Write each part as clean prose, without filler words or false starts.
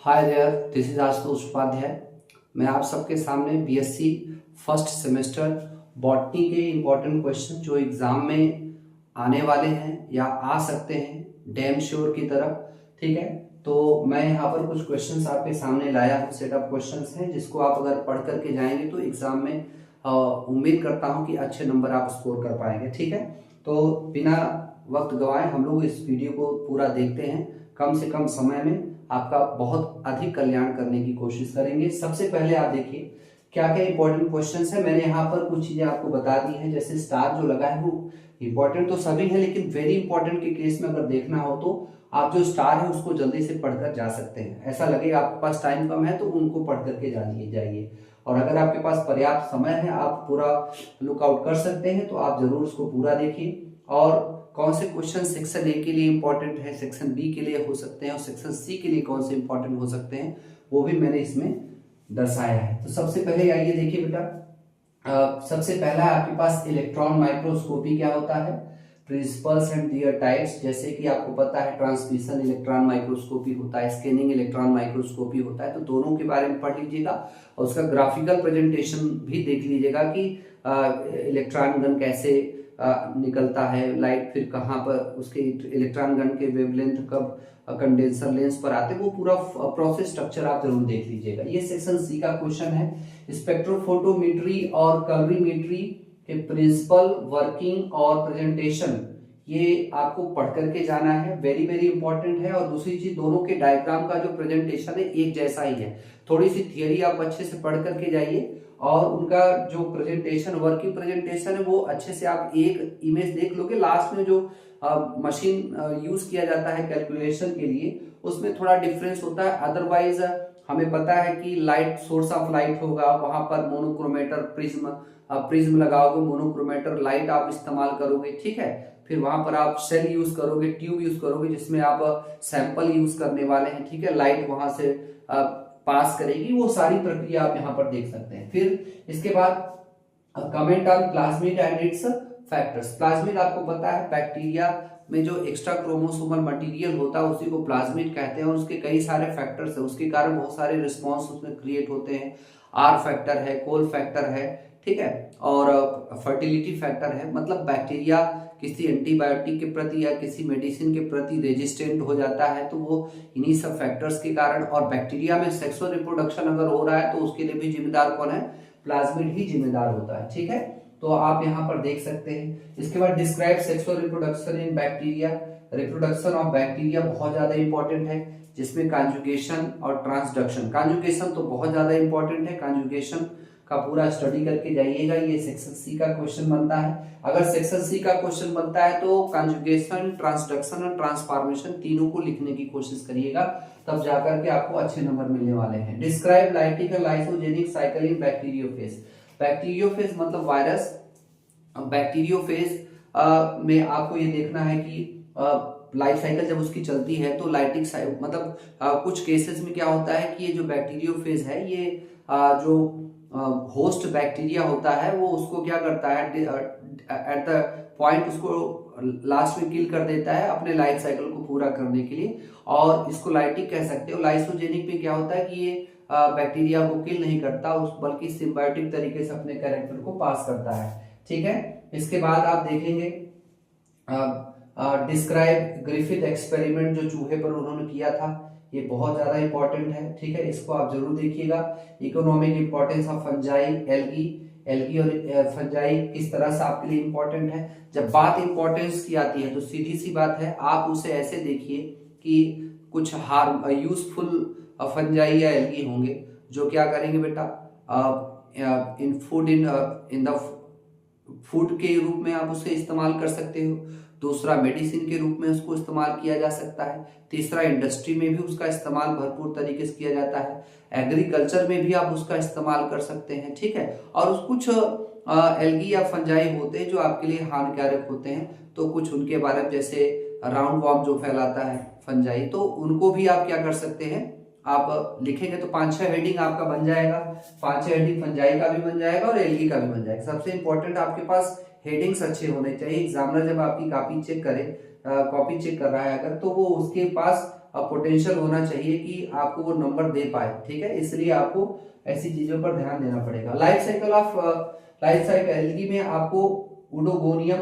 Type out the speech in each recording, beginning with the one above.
Hi there, this is Ashutosh Upadhyay. मैं आप सबके सामने बीएससी फर्स्ट सेमेस्टर बॉटनी के इम्पोर्टेंट क्वेश्चन जो एग्जाम में आने वाले हैं या आ सकते हैं डैम श्योर की तरफ। ठीक है, तो मैं यहाँ पर कुछ क्वेश्चंस आपके सामने लाया हूँ। सेटअप क्वेश्चंस हैं जिसको आप अगर पढ़ करके जाएंगे तो एग्जाम में उम्मीद करता हूँ कि अच्छे नंबर आप स्कोर कर पाएंगे। ठीक है, तो बिना वक्त गवाए हम लोग इस वीडियो को पूरा देखते हैं। कम से कम समय में आपका बहुत अधिक कल्याण करने की कोशिश करेंगे। सबसे पहले आप देखिए क्या क्या इंपॉर्टेंट क्वेश्चंस है। मैंने यहाँ पर कुछ चीजें आपको बता दी हैं, जैसे स्टार जो लगा है वो इंपॉर्टेंट तो सभी है, लेकिन वेरी इंपॉर्टेंट के केस में अगर देखना हो तो आप जो स्टार है उसको जल्दी से पढ़कर जा सकते हैं। ऐसा लगेगा आपके पास टाइम कम है तो उनको पढ़ करके जाइए, और अगर आपके पास पर्याप्त समय है आप पूरा लुकआउट कर सकते हैं तो आप जरूर उसको पूरा देखिए। और कौन से क्वेश्चन सेक्शन ए के लिए इंपॉर्टेंट है, सेक्शन बी के लिए हो सकते हैं और सेक्शन सी के लिए कौन से इंपॉर्टेंट हो सकते हैं वो भी मैंने इसमें दर्शाया है। तो सबसे पहले आइए देखिए बेटा, सबसे पहला आपके पास इलेक्ट्रॉन माइक्रोस्कोपी क्या होता है, प्रिंसिपल्स एंड दियर टाइप्स। जैसे कि आपको पता है ट्रांसमिशन इलेक्ट्रॉन माइक्रोस्कोपी होता है, स्कैनिंग इलेक्ट्रॉन माइक्रोस्कोपी होता है, तो दोनों के बारे में पढ़ लीजिएगा और उसका ग्राफिकल प्रेजेंटेशन भी देख लीजिएगा कि इलेक्ट्रॉन गन कैसे निकलता है, लाइट फिर कहाँ पर उसके इलेक्ट्रॉन गन के वेवलेंथ कब कंडेंसर लेंस पर आते हैं, वो पूरा प्रोसेस स्ट्रक्चर आप जरूर देख लीजिएगा। ये सेक्शन सी का क्वेश्चन है। स्पेक्ट्रोफोटोमेट्री और कलरीमेट्री के प्रिंसिपल, वर्किंग और प्रेजेंटेशन, ये आपको पढ़ करके जाना है, वेरी वेरी इंपॉर्टेंट है। और दूसरी चीज, दोनों के डायग्राम का जो प्रेजेंटेशन है एक जैसा ही है। थोड़ी सी थियरी आप अच्छे से पढ़ करके जाइए और उनका जो प्रेजेंटेशन, वर्किंग प्रेजेंटेशन है वो अच्छे से आप एक इमेज देख लोगे। लास्ट में जो मशीन यूज किया जाता है कैलकुलेशन के लिए उसमें थोड़ा डिफरेंस होता है। अदरवाइज हमें पता है कि लाइट, सोर्स ऑफ लाइट होगा, वहां पर मोनोक्रोमेटर प्रिज्म लगाओगे, मोनोक्रोमेटर लाइट आप इस्तेमाल करोगे। ठीक है, फिर वहां पर आप सेल यूज करोगे, ट्यूब यूज करोगे जिसमें आप सैंपल यूज करने वाले हैं। ठीक है, लाइट वहां से पास करेगी, वो सारी प्रक्रिया आप यहाँ पर देख सकते हैं। फिर इसके बाद comment on plasmid and it's factors. Plasmid आपको पता है बैक्टीरिया में जो एक्स्ट्रा क्रोमोसोमल मटेरियल होता है उसी को प्लाज्मिड कहते हैं, और उसके कई सारे फैक्टर्स है, उसके कारण बहुत सारे रिस्पॉन्स उसमें क्रिएट होते हैं। आर फैक्टर है, कोल फैक्टर है, ठीक है, और फर्टिलिटी फैक्टर है। मतलब बैक्टीरिया किसी एंटीबायोटिक के प्रति या किसी मेडिसिन के प्रति रेजिस्टेंट हो जाता है तो वो इन्हीं सब फैक्टर्स के कारण। और बैक्टीरिया में सेक्सुअल रिप्रोडक्शन अगर हो रहा है तो उसके लिए भी जिम्मेदार कौन है, प्लाज्मिड ही जिम्मेदार होता है। ठीक है, तो आप यहाँ पर देख सकते हैं। इसके बाद describe sexual reproduction in bacteria. Reproduction of bacteria बहुत ज्यादा इंपॉर्टेंट है, जिसमें कॉन्जुगेशन और ट्रांसडक्शन। कॉन्जुगेशन तो बहुत ज्यादा इंपॉर्टेंट है, कॉन्जुगेशन का पूरा स्टडी करके जाइएगा। ये सेक्शन सी का क्वेश्चन बनता है। अगर सेक्शन सी का क्वेश्चन बनता है तो कॉन्जुगेशन, ट्रांसडक्शन और ट्रांसफॉर्मेशन तीनों को लिखने की कोशिश करिएगा, तब जाकर के आपको अच्छे नंबर मिलने वाले हैं। Describe lytic lysogenic cycle in bacteriophage. Bacteriophage मतलब वायरस। बैक्टीरियोफेज में आपको ये देखना है कि लाइफ साइकिल जब उसकी चलती है तो लाइटिक मतलब कुछ केसेस में क्या होता है कि ये जो बैक्टीरियोफेज है ये जो होस्ट बैक्टीरिया होता है वो उसको क्या करता है, एट द पॉइंट उसको लास्ट में किल कर देता है अपने लाइफ साइकिल को पूरा करने के लिए, और इसको लाइटिक कह सकते हो। लाइसोजेनिक में क्या होता है कि ये बैक्टीरिया को किल नहीं करता बल्कि सिम्बायोटिक तरीके से अपने कैरेक्टर को पास करता है। ठीक है, इसके बाद आप देखेंगे डिस्क्राइब ग्रिफिथ एक्सपेरिमेंट, जो चूहे पर उन्होंने किया था, ये बहुत ज्यादा इंपॉर्टेंट है। ठीक है, इसको आप जरूर देखिएगा। Economic importance of fungi, algae और फंजाई किस तरह से आपके लिए इंपॉर्टेंट है। जब बात इंपॉर्टेंस की आती है तो सीधी सी बात है, आप उसे ऐसे देखिए कि कुछ यूजफुल फंजाई या एल्गी होंगे जो क्या करेंगे बेटा, इन फूड इन द फूड के रूप में आप उसे इस्तेमाल कर सकते हो। दूसरा, मेडिसिन के रूप में उसको इस्तेमाल किया जा सकता है। तीसरा, इंडस्ट्री में भी उसका इस्तेमाल भरपूर तरीके से किया जाता है। एग्रीकल्चर में भी आप उसका इस्तेमाल कर सकते हैं। ठीक है, और कुछ एल्गी या फंजाई होते हैं जो आपके लिए हानिकारक होते हैं, तो कुछ उनके बारे में, जैसे राउंड वॉर्म जो फैलाता है फंजाई, तो उनको भी आप क्या कर सकते हैं, आप लिखेंगे तो 5-6 हेडिंग आपका बन जाएगा। 5-6 हेडिंग फंजाई का भी बन जाएगा और एल्गी का भी बन जाएगा। सबसे इंपॉर्टेंट आपके पास हेडिंग्स अच्छे होने चाहिए। एग्जामिनर जब आपकी कॉपी चेक करे, कॉपी चेक कर रहा है अगर, तो वो उसके पास पोटेंशियल होना चाहिए कि आपको वो नंबर दे पाए, ठीक है। इसलिए आपको ऐसी चीजों पर ध्यान देना पड़ेगा। लाइफ साइकिल एल्गी में आपको उडोगोनियम,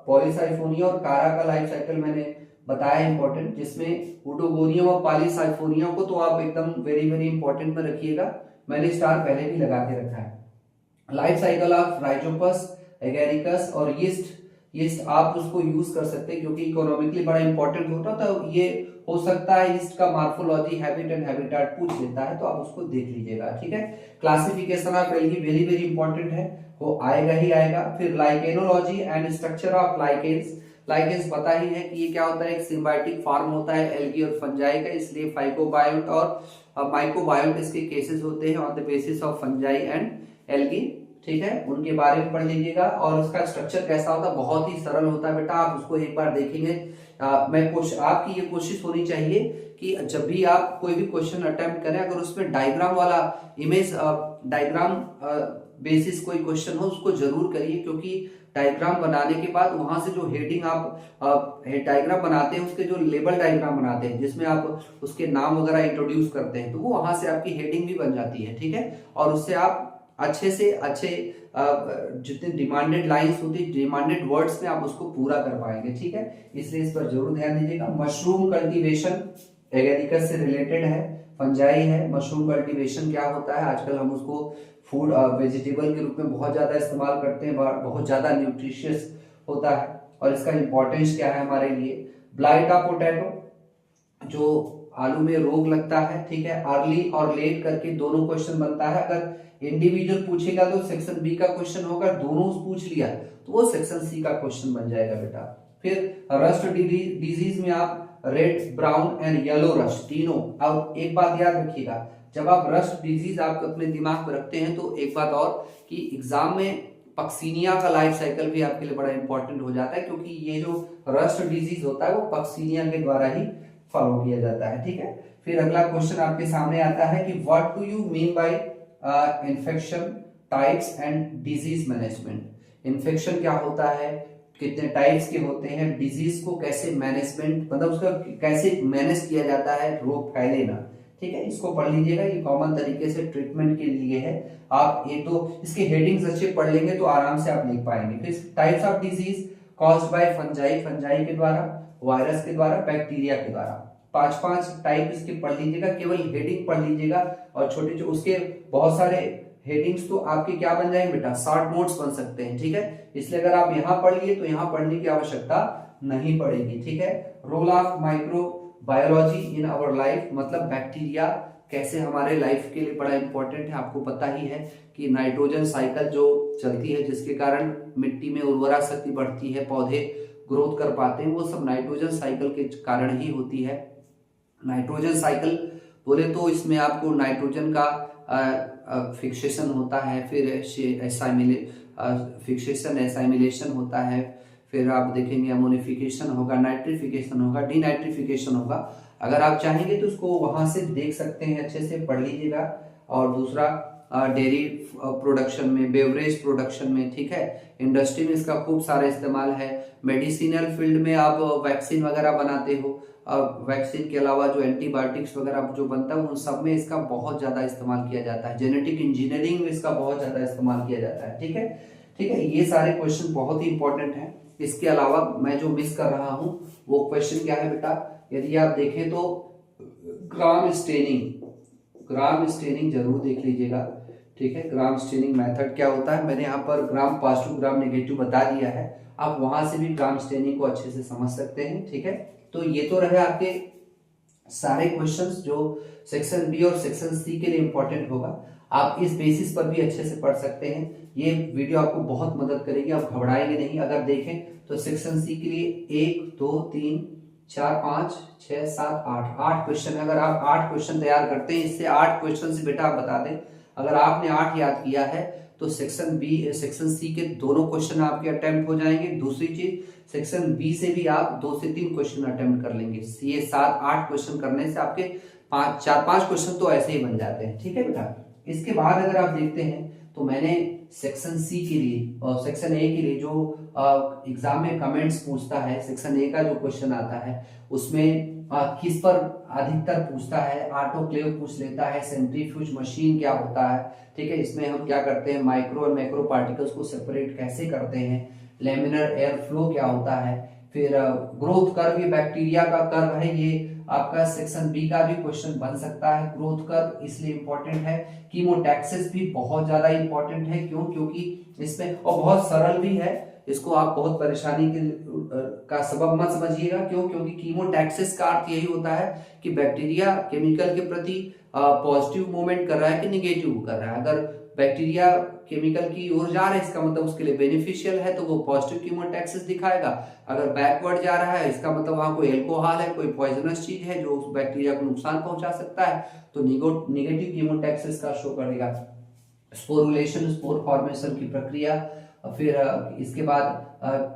पॉलीसाइफोनिया और कारा का लाइफ साइकिल मैंने बताया इंपॉर्टेंट, जिसमें उडोगोनियम और पॉलीसाइफोनिया को तो आप एकदम वेरी वेरी इंपॉर्टेंट में रखिएगा, मैंने स्टार पहले भी लगा के रखा है। Life cycle of Rhizopus, agaricus और यीस्ट आप उसको यूज कर सकते हैं क्योंकि इकोनॉमिकली बड़ा इंपॉर्टेंट होता है। तो ये हो सकता है यीस्ट का मार्फोलॉजी, हैबिट एंड हैबिटेट पूछ लेता है, तो आप उसको देख लीजिएगा, ठीक है। Classification of algae very very important है, वो आएगा ही आएगा। फिर lichenology and structure of lichens पता ही है कि ये क्या होता है, एक सिम्बायोटिक फॉर्म होता है एल्गी और फंजाई का, इसलिए फाइकोबायोट और माइकोबायोट इसके केसेस होते हैं on the basis of fungi and algae, ठीक है। उनके बारे में पढ़ लीजिएगा। और उसका स्ट्रक्चर कैसा होता है, बहुत ही सरल होता है बेटा, आप उसको एक बार देखेंगे। आपकी ये कोशिश होनी चाहिए कि जब भी आप कोई भी क्वेश्चन अटेम्प्ट करें, अगर उसमें डायग्राम वाला इमेज डायग्राम बेसिस कोई क्वेश्चन हो उसको जरूर करिए, क्योंकि डायग्राम बनाने के बाद वहां से जो हेडिंग आप डायग्राम बनाते हैं, उसके जो लेबल डायग्राम बनाते हैं जिसमें आप उसके नाम वगैरह इंट्रोड्यूस करते हैं, तो वो वहां से आपकी हेडिंग भी बन जाती है, ठीक है। और उससे आप अच्छे से अच्छे जितने डिमांडेड लाइंस होती है, डिमांडेड वर्ड्स में आप उसको पूरा कर पाएंगे, ठीक है। इसलिए इस पर जरूर ध्यान दीजिएगा। मशरूम कल्टीवेशन एगेरिकस से रिलेटेड है, फंजाई है। मशरूम कल्टीवेशन क्या होता है, आजकल हम उसको फूड वेजिटेबल के रूप में बहुत ज्यादा इस्तेमाल करते हैं, बहुत ज्यादा न्यूट्रिशियस होता है और इसका इंपॉर्टेंस क्या है हमारे लिए। ब्लाइट ऑफ पोटैटो, जो आलू में रोग लगता है, ठीक है। अर्ली और लेट करके दोनों क्वेश्चन बनता है, अगर इंडिविजुअल पूछेगा तो सेक्शन बी का क्वेश्चन होगा, दोनों पूछ लिया तो वो सेक्शन सी का क्वेश्चन बन जाएगा बेटा। फिर रस्ट डिजीज में आप red, brown and yellow rust तीनों। और एक बात याद रखिएगा, जब आप रस्ट डिजीज आप अपने दिमाग में रखते हैं तो एक बात और कि एग्जाम में पक्सीनिया का लाइफ साइकिल भी आपके लिए बड़ा इंपॉर्टेंट हो जाता है, क्योंकि ये जो रस्ट डिजीज होता है वो पक्सीनिया के द्वारा ही फॉलो किया जाता है, ठीक है। फिर अगला क्वेश्चन आपके सामने आता है कि what do you mean by infection types and disease management. Infection क्या होता है, कितने टाइप्स के होते हैं, डिजीज को कैसे मैनेजमेंट मतलब उसका कैसे मैनेज किया जाता है, रोग फैले ना, ठीक है। इसको पढ़ लीजिएगा, ये कॉमन तरीके से ट्रीटमेंट के लिए है। आप एक तो इसके हेडिंग्स अच्छे पढ़ लेंगे तो आराम से आप लिख पाएंगे। फिर types of disease caused by fungi, fungi के द्वारा, वायरस के द्वारा, बैक्टीरिया के द्वारा। पांच टाइप इसके पढ़ लीजिएगा, केवल हेडिंग पढ़ लीजिएगा और छोटे जो उसके बहुत सारे हेडिंग्स तो आपके क्या बन जाएंगे बेटा, शॉर्ट नोट्स बन सकते हैं, ठीक है। इसलिए अगर आप यहाँ पढ़ लिए तो यहाँ पढ़ने की आवश्यकता नहीं पड़ेगी, ठीक है। Role of microbiology in our life, मतलब बैक्टीरिया कैसे हमारे लाइफ के लिए बड़ा इंपॉर्टेंट है। आपको पता ही है कि नाइट्रोजन साइकिल जो चलती है, जिसके कारण मिट्टी में उर्वरा शक्ति बढ़ती है, पौधे ग्रोथ कर पाते हैं, वो सब नाइट्रोजन साइकिल के कारण ही होती है। नाइट्रोजन साइकिल बोले तो इसमें आपको नाइट्रोजन का फिक्सेशन होता है, फिर फिक्सेशन एसाइमिलेशन होता है, फिर आप देखेंगे अमोनिफिकेशन होगा, नाइट्रिफिकेशन होगा, डीनाइट्रिफिकेशन होगा। अगर आप चाहेंगे तो उसको वहां से देख सकते हैं, अच्छे से पढ़ लीजिएगा। और दूसरा डेयरी प्रोडक्शन में, बेवरेज प्रोडक्शन में, ठीक है, इंडस्ट्री में इसका खूब सारा इस्तेमाल है। मेडिसिनल फील्ड में आप वैक्सीन वगैरह बनाते हो, वैक्सीन के अलावा जो एंटीबायोटिक्स वगैरह जो बनता है उन सब में इसका बहुत ज्यादा इस्तेमाल किया जाता है। जेनेटिक इंजीनियरिंग में इसका बहुत ज्यादा इस्तेमाल किया जाता है, ठीक है, ठीक है। ये सारे क्वेश्चन बहुत ही इंपॉर्टेंट हैं। इसके अलावा मैं जो मिस कर रहा हूं वो क्वेश्चन क्या है बेटा, यदि आप देखें तो ग्राम स्टेनिंग जरूर देख लीजिएगा, ठीक है। ग्राम स्टेनिंग मेथड क्या होता है, मैंने यहाँ पर ग्राम पॉजिटिव ग्राम नेगेटिव बता दिया है, आप वहां से भी ग्राम स्टेनिंग को अच्छे से समझ सकते हैं, ठीक है। तो ये तो रहे आपके सारे क्वेश्चंस जो सेक्शन बी और सेक्शन सी के लिए इंपॉर्टेंट होगा। आप इस बेसिस पर भी अच्छे से पढ़ सकते हैं। ये वीडियो आपको बहुत मदद करेगी, आप घबराएंगे नहीं। अगर देखें तो सेक्शन सी के लिए 1 2 3 4 5 6 7 8 क्वेश्चन। अगर आप 8 क्वेश्चन तैयार करते हैं, इससे 8 क्वेश्चन से बेटा आप बता दें, अगर आपने 8 याद किया है तो सेक्शन सी के दोनों क्वेश्चन आपके अटेम्प्ट हो जाएंगे। दूसरी चीज, सेक्शन बी से भी आप 2 से 3 क्वेश्चन अटेम्प्ट कर लेंगे। ये 7-8 क्वेश्चन करने से आपके 4-5 क्वेश्चन तो ऐसे ही बन जाते हैं, ठीक है बेटा। इसके बाद अगर आप देखते हैं तो मैंने सेक्शन सी के लिए और सेक्शन ए के लिए जो एग्जाम में कमेंट्स पूछता है, सेक्शन ए का जो क्वेश्चन आता है उसमें किस पर अधिकतर पूछता है, ऑटोक्लेव पूछ लेता है, सेंट्रीफ्यूज मशीन क्या होता है, ठीक है, इसमें हम क्या करते हैं, माइक्रो और मैक्रो पार्टिकल्स को सेपरेट कैसे करते हैं, लेमिनर एयर फ्लो क्या होता है, फिर ग्रोथ कर्व, ये बैक्टीरिया का कर्व है, ये आपका सेक्शन बी का भी क्वेश्चन बन सकता है। ग्रोथ कर्व इसलिए इंपॉर्टेंट है। कीमोटैक्सिस भी बहुत ज्यादा इंपॉर्टेंट है, क्यों, क्योंकि इसमें और बहुत सरल भी है, इसको आप बहुत परेशानी का सबब मत समझिएगा, क्यों, क्योंकि कीमोटैक्सिस का अर्थ यही होता है कि बैक्टीरिया केमिकल के प्रति पॉजिटिव मूवमेंट कर रहा है कि निगेटिव कर रहा है। अगर बैक्टीरिया केमिकल की ओर जा रहा है, इसका मतलब उसके लिए बेनिफिशियल है, तो वो पॉजिटिव कीमोटैक्सिस दिखाएगा। अगर बैकवर्ड जा रहा है, इसका मतलब वहां कोई एल्कोहल है, कोई पॉइजनस चीज है जो उस बैक्टीरिया को नुकसान पहुंचा सकता है, तो निगेटिव कीमोटैक्सिस का शो करेगा। स्पोरुलेशन, स्पोर फॉर्मेशन की प्रक्रिया, फिर इसके बाद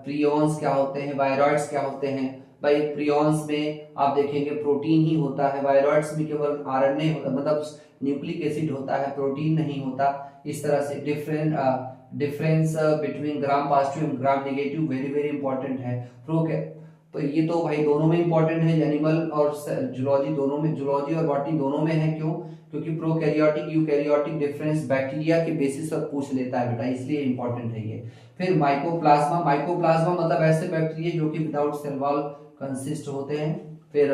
प्रियॉन्स क्या होते हैं, वायरॉइड्स क्या होते हैं। भाई प्रियॉन्स में आप देखेंगे प्रोटीन ही होता है, वायरॉइड्स में केवल आरएनए मतलब न्यूक्लिक एसिड होता है, प्रोटीन नहीं होता। इस तरह से difference between gram positive and gram negative very very important है। तो ये तो भाई दोनों में इंपॉर्टेंट है, एनिमल और जूलॉजी दोनों में, जूलॉजी और बॉटनी दोनों में है। क्यों, क्योंकि प्रोकैरियोटिक यूकैरियोटिक डिफरेंस बैक्टीरिया के बेसिस पर पूछ लेता है बेटा, इसलिए इंपॉर्टेंट है ये। फिर माइकोप्लाज्मा, माइकोप्लाज्मा मतलब ऐसे बैक्टीरिया जो कि विदाउट सेल वॉल कंसिस्ट होते हैं। फिर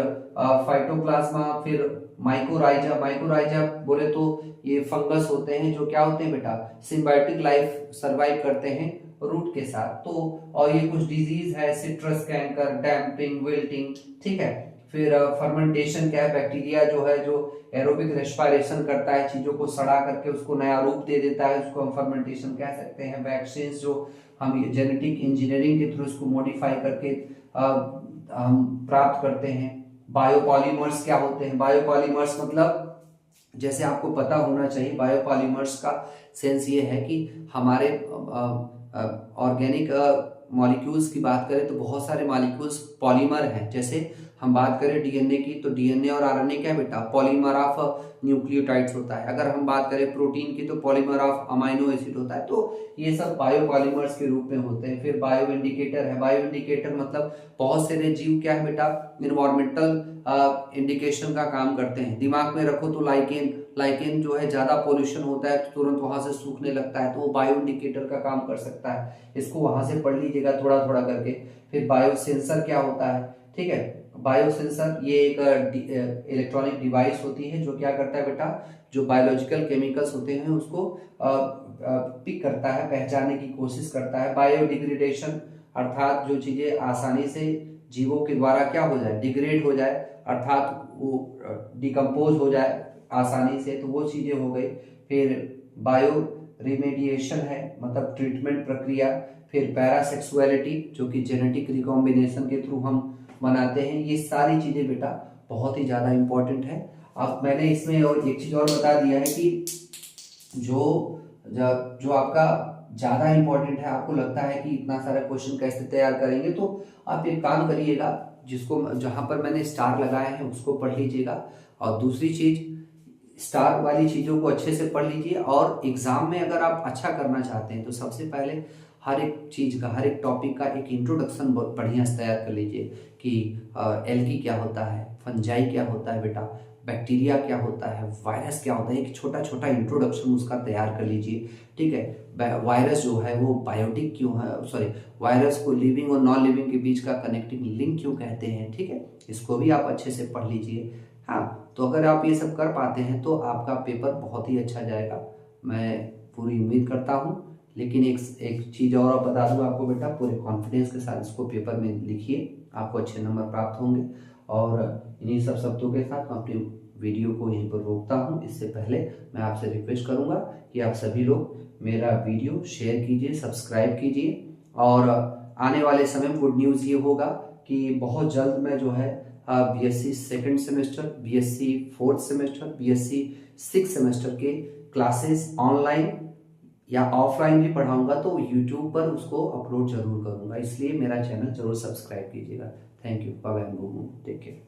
फाइटोप्लाज्मा, फिर माइकोराइजा, माइकोराइजा बोले तो ये फंगस होते हैं जो क्या होते हैं बेटा, सिम्बायोटिक लाइफ सर्वाइव करते हैं रूट के साथ। तो और ये कुछ डिजीज है, सिट्रस कैंकर, डैम्पिंग, विल्टिंग, ठीक है। फिर फर्मेंटेशन क्या है, बैक्टीरिया जो है जो एरोबिक रेस्पिरेशन करता है, चीजों को सड़ा करके उसको नया रूप दे देता है, उसको हम फर्मेंटेशन कह सकते हैं। वैक्सीन जो हम जेनेटिक इंजीनियरिंग के थ्रू उसको मॉडिफाई करके हम प्राप्त करते हैं। बायोपॉलीमर्स क्या होते हैं, बायोपॉलीमर्स मतलब जैसे आपको पता होना चाहिए, बायोपॉलीमर्स का सेंस ये है कि हमारे ऑर्गेनिक मॉलिक्यूल्स की बात करें तो बहुत सारे मॉलिक्यूल्स पॉलीमर हैं। जैसे हम बात करें डीएनए की, तो डीएनए और आरएनए क्या बेटा, पॉलीमर ऑफ न्यूक्लियोटाइड्स होता है। अगर हम बात करें प्रोटीन की, तो पॉलीमर ऑफ अमाइनो एसिड होता है। तो ये सब बायोपॉलीमर्स के रूप में होते हैं। फिर बायो इंडिकेटर है, बायो इंडिकेटर मतलब बहुत सारे जीव क्या है बेटा, इन्वायरमेंटल इंडिकेशन का काम करते हैं। दिमाग में रखो तो लाइकेन जो है ज्यादा पोल्यूशन होता है तो तुरंत वहां से सूखने लगता है, तो वो बायो इंडिकेटर का काम कर सकता है। इसको वहां से पढ़ लीजिएगा थोड़ा थोड़ा करके। फिर बायो सेंसर क्या होता है, ठीक है, बायो सेंसर ये एक इलेक्ट्रॉनिक डिवाइस होती है जो क्या करता है बेटा, जो बायोलॉजिकल केमिकल्स होते हैं उसको पिक करता है, पहचानने की कोशिश करता है। बायोडिग्रेडेशन अर्थात जो चीजें आसानी से जीवों के द्वारा क्या हो जाए, डिग्रेड हो जाए, अर्थात वो डिकम्पोज हो जाए आसानी से, तो वो चीजें हो गई। फिर बायो रिमेडिएशन है, मतलब ट्रीटमेंट प्रक्रिया। फिर पैरासेक्सुअलिटी जो कि जेनेटिक रिकॉम्बिनेशन के थ्रू हम बनाते हैं। ये सारी चीजें बेटा बहुत ही ज्यादा इंपॉर्टेंट है। अब मैंने इसमें और एक चीज और बता दिया है कि जो आपका ज्यादा इंपॉर्टेंट है, आपको लगता है कि इतना सारा क्वेश्चन कैसे तैयार करेंगे, तो आप एक काम करिएगा, जिसको जहां पर मैंने स्टार लगाए हैं उसको पढ़ लीजिएगा। और दूसरी चीज, स्टार वाली चीजों को अच्छे से पढ़ लीजिए। और एग्जाम में अगर आप अच्छा करना चाहते हैं तो सबसे पहले हर एक चीज का, हर एक टॉपिक का एक इंट्रोडक्शन बहुत बढ़िया से तैयार कर लीजिए कि एल्गी क्या होता है, फंजाई क्या होता है बेटा, बैक्टीरिया क्या होता है, वायरस क्या होता है, एक छोटा छोटा इंट्रोडक्शन उसका तैयार कर लीजिए, ठीक है। वायरस जो है वो बायोटिक क्यों है, सॉरी, वायरस को लिविंग और नॉन लिविंग के बीच का कनेक्टिंग लिंक क्यों कहते हैं, ठीक है, इसको भी आप अच्छे से पढ़ लीजिए। हाँ, तो अगर आप ये सब कर पाते हैं तो आपका पेपर बहुत ही अच्छा जाएगा, मैं पूरी उम्मीद करता हूँ। लेकिन एक चीज़ और बता दूँ आपको बेटा, पूरे कॉन्फिडेंस के साथ इसको पेपर में लिखिए, आपको अच्छे नंबर प्राप्त होंगे। और इन्हीं सब शब्दों के साथ मैं अपनी वीडियो को यहीं पर रोकता हूँ। इससे पहले मैं आपसे रिक्वेस्ट करूँगा कि आप सभी लोग मेरा वीडियो शेयर कीजिए, सब्सक्राइब कीजिए। और आने वाले समय में गुड न्यूज़ ये होगा कि बहुत जल्द मैं जो है BSc second semester, BSc fourth semester, BSc six semester के क्लासेस ऑनलाइन या ऑफलाइन भी पढ़ाऊंगा, तो यूट्यूब पर उसको अपलोड जरूर करूंगा, इसलिए मेरा चैनल जरूर सब्सक्राइब कीजिएगा। Thank you, bye bye, take care.